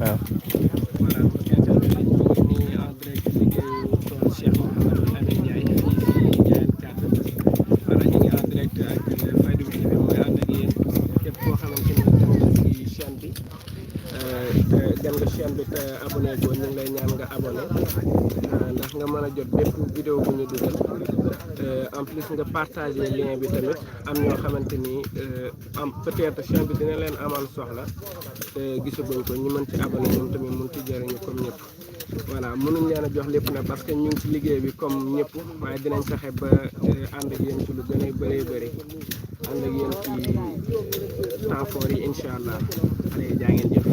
waaw. voilà mbokki internet yi ñu ngi nii en direct liggéeyu tool Cheikh Mouhamadou Amine Ndiaye fii si Ndiayène Kàdd voilà ñu ngi en direct ak Fayda TV mooy ànd ak yéen képp koo xamante ni dem nga si chaîne bi dem nga chaîne bi te abonné ko ñu ngi lay ñaan nga abonné ndax nga mën a jot bépp vidéo bu ñu dugal en plus nga partagé lien bi tamit am ñoo xamante ni am peut-être chaîne bi dina leen amal soxla te gisaguñ ko ñu mën ci abonné ñoom tamit mën ci jëriñu comme ñëpp voilà mënuñ leen a jox lépp nag parce que ñu ngi ci liggéey bi comme ñëpp waaye dinañ fexe ba ànd ak yéen ci lu gën a bëree bëri ànd ak yéen ci temps fort yi incha allah allez jaa ngeen jëf.